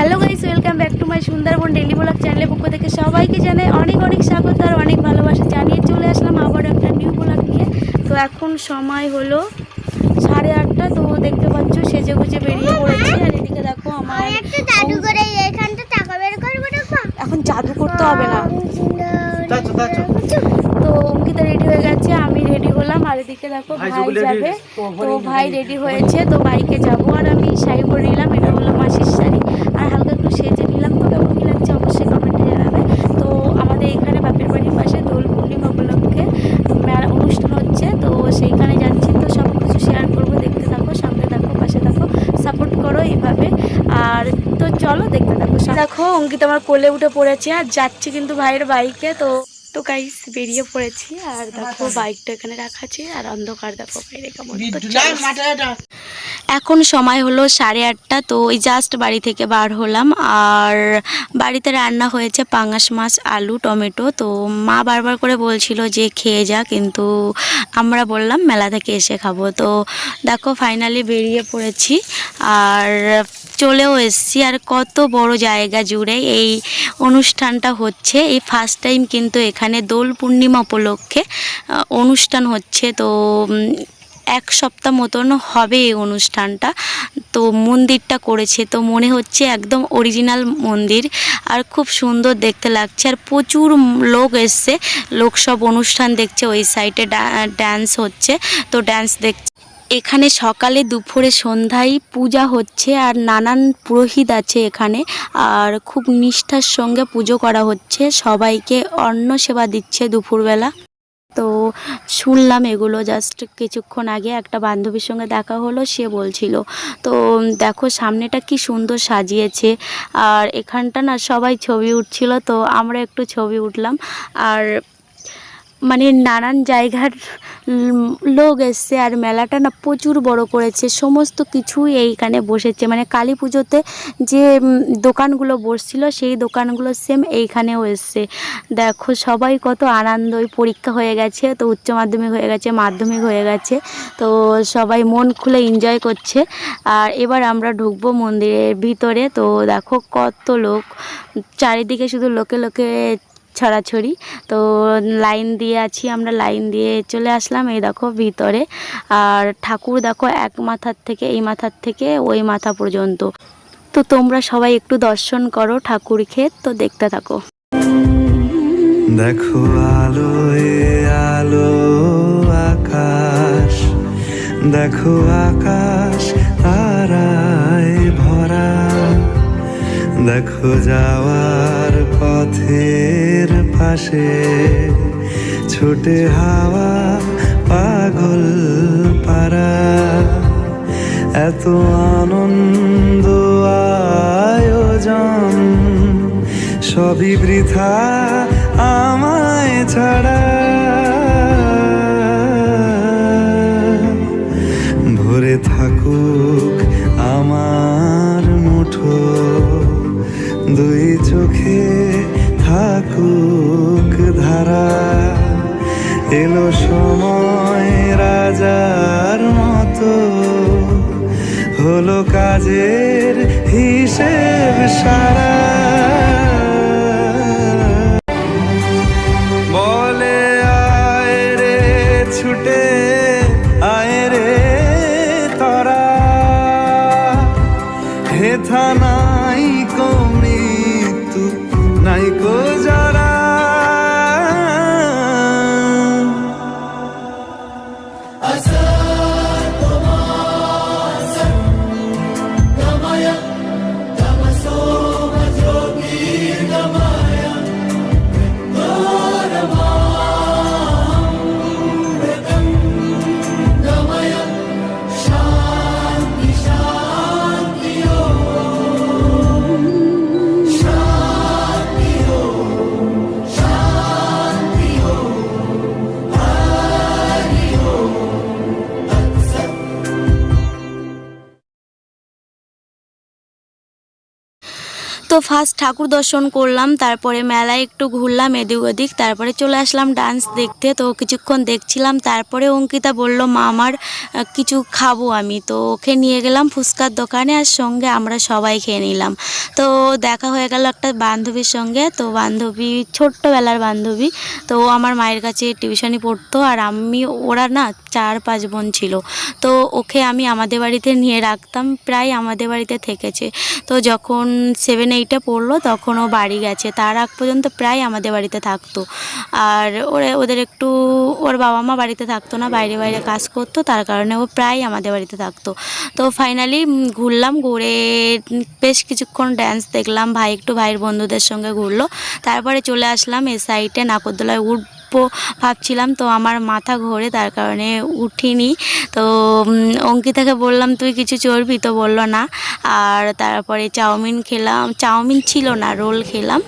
Hello guys, welcome back to my Sundarban daily blog চ্যানেলের পক্ষ থেকে সবাইকে জানাই অনেক অনেক স্বাগত আর অনেক ভালোবাসা জানিয়ে চলে আসলাম আবার একটা নিউ ব্লগ নিয়ে। তো এখন সময় হলো 8:30। তো দেখতে পাচ্ছ সেজে গুজে বেরিয়ে পড়েছি। আর এদিকে দেখো আমার এখন জাদু করতে হবে না। তো অঙ্কিতা রেডি হয়ে গেছে, আমি রেডি হলাম। আর এদিকে দেখো ভাই যাবে, তো ভাই রেডি হয়েছে, তো বাইকে যাবো। আর আমি শাড়ি পরে নিলাম, এটা হলো মাসির শাড়ি। আর হালকা একটু সেজে নিলাম। তো কেমন কী লাগছে অবশ্যই কমেন্টে জানাবে। তো আমাদের এখানে বাপের বাড়ির পাশে দোল পূর্ণিমা উপলক্ষে মেলা অনুষ্ঠান হচ্ছে, তো সেইখানে যাচ্ছি। তো সব কিছু শেয়ার করবো, দেখতে থাকো, সামনে থাকো, পাশে থাকো, সাপোর্ট করো এইভাবে। আর তো চলো দেখতে থাকো। দেখো অঙ্কিতা আমার কোলে উঠে পড়েছে আর যাচ্ছে কিন্তু ভাইয়ের বাইকে। তো গাইস বেরিয়ে পড়েছি। আর দেখো বাইকটা এখানে রাখা আছে আর অন্ধকার দেখো বাইরে কেমন। এখন সময় হলো 8:30। তো ওই জাস্ট বাড়ি থেকে বার হলাম। আর বাড়িতে রান্না হয়েছে পাঙাশ মাছ, আলু, টমেটো। তো মা বারবার করে বলছিল যে খেয়ে যা, কিন্তু আমরা বললাম মেলা থেকে এসে খাবো। তো দেখো ফাইনালি বেরিয়ে পড়েছি আর চলেও এসেছি। আর কত বড় জায়গা জুড়ে এই অনুষ্ঠানটা হচ্ছে। এই ফার্স্ট টাইম কিন্তু এখানে দোল পূর্ণিমা উপলক্ষে অনুষ্ঠান হচ্ছে। তো 1 সপ্তাহ মতন হবে এই অনুষ্ঠানটা। তো মন্দিরটা করেছে, তো মনে হচ্ছে একদম অরিজিনাল মন্দির। আর খুব সুন্দর দেখতে লাগছে। আর প্রচুর লোক এসছে, লোক সব অনুষ্ঠান দেখছে। ওই সাইডে ড্যান্স হচ্ছে, তো ড্যান্স দেখছে। এখানে সকালে দুপুরে সন্ধ্যায় পূজা হচ্ছে আর নানান পুরোহিত আছে এখানে। আর খুব নিষ্ঠার সঙ্গে পুজো করা হচ্ছে, সবাইকে অন্ন সেবা দিচ্ছে দুপুরবেলা। তো শুনলাম এগুলো জাস্ট কিছুক্ষণ আগে একটা বান্ধবীর সঙ্গে দেখা হলো, সে বলছিল। তো দেখো সামনেটা কি সুন্দর সাজিয়েছে। আর এখানটা না সবাই ছবি উঠছিল, তো আমরা একটু ছবি উঠলাম। আর মানে নানান জায়গার লোক এসছে। আর মেলাটা না প্রচুর বড় করেছে, সমস্ত কিছুই এইখানে বসেছে। মানে কালী পুজোতে যে দোকানগুলো বসছিল সেই দোকানগুলো সেম এইখানেও এসছে। দেখো সবাই কত আনন্দ। পরীক্ষা হয়ে গেছে, তো উচ্চ মাধ্যমিক হয়ে গেছে, মাধ্যমিক হয়ে গেছে, তো সবাই মন খুলে এনজয় করছে। আর এবার আমরা ঢুকবো মন্দিরের ভিতরে। তো দেখো কত লোক, চারিদিকে শুধু লোকে লোকে ছড়াছড়ি। তো লাইন দিয়ে আছি, আমরা লাইন দিয়ে চলে আসলাম। এই দেখো ভিতরে। আর ঠাকুর দেখো এক মাথার থেকে এই মাথার থেকে ওই মাথা পর্যন্ত। তো তোমরা সবাই একটু দর্শন করো ঠাকুরকে, তো দেখতে থাকো। দেখো আলো আলো আকাশ, দেখো আকাশ তারায় ভরা, দেখো যাওয়ার পথের পাশে ছোটে হাওয়া পাগল পারা। এত আনন্দ আয়োজন সবই বৃথা আমায় ছাড়া। ভরে থাকুক আমার মুঠো, দুই চোখে থাকুক ধারা। এলো সময় রাজার মতো, হলো কাজের হিসেব সারা। বলে আয় রে ছুটে আয় রে তরা, হেথা নাই কো মৃত্যু নাই কো জরা। তো ফার্স্ট ঠাকুর দর্শন করলাম, তারপরে মেলায় একটু ঘুরলাম এদিক ওদিক, তারপরে চলে আসলাম ডান্স দেখতে। তো কিছুক্ষণ দেখছিলাম, তারপরে অঙ্কিতা বলল মা আমার কিছু খাবো আমি, তো ওকে নিয়ে গেলাম ফুচকার দোকানে, আর সঙ্গে আমরা সবাই খেয়ে নিলাম। তো দেখা হয়ে গেল একটা বান্ধবীর সঙ্গে, তো বান্ধবী ছোট্টবেলার বান্ধবী, তো ও আমার মায়ের কাছে টিউশনি পড়তো, আর আমি ওরা না 4-5 বোন ছিল। তো ওকে আমি আমাদের বাড়িতে নিয়ে রাখতাম, প্রায় আমাদের বাড়িতে থেকেছে। তো যখন 7-8-এ পড়লো তখন ও বাড়ি গেছে, তার আগ পর্যন্ত প্রায় আমাদের বাড়িতে থাকতো। আর ওদের একটু ওর বাবা মা বাড়িতে থাকতো না, বাইরে বাইরে কাজ করতো, তার কারণে ও প্রায় আমাদের বাড়িতে থাকতো। তো ফাইনালি ঘুরলাম, ঘুরে বেশ কিছুক্ষণ ড্যান্স দেখলাম, ভাই একটু ভাইয়ের বন্ধুদের সঙ্গে ঘুরলো, তারপরে চলে আসলাম এ সাইডে নাগরদোলায় উঠবো ভাবছিলাম, তো আমার মাথা ঘোরে, তার কারণে উঠিনি। তো অঙ্কিতাকে বললাম তুই কিছু চড়বি, তো বললো না। আর তারপরে চাউমিন খেলাম, চাউমিন ছিল না, রোল খেলাম,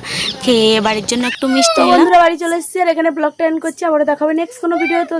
খেয়ে বাড়ির জন্য একটু মিষ্টি তো নিলাম। বন্ধুরা বাড়ি চলে এসেছি, আর এখানে ব্লগটা এন্ড করছি। আবার দেখাবে নেক্সট কোনো ভিডিও। তো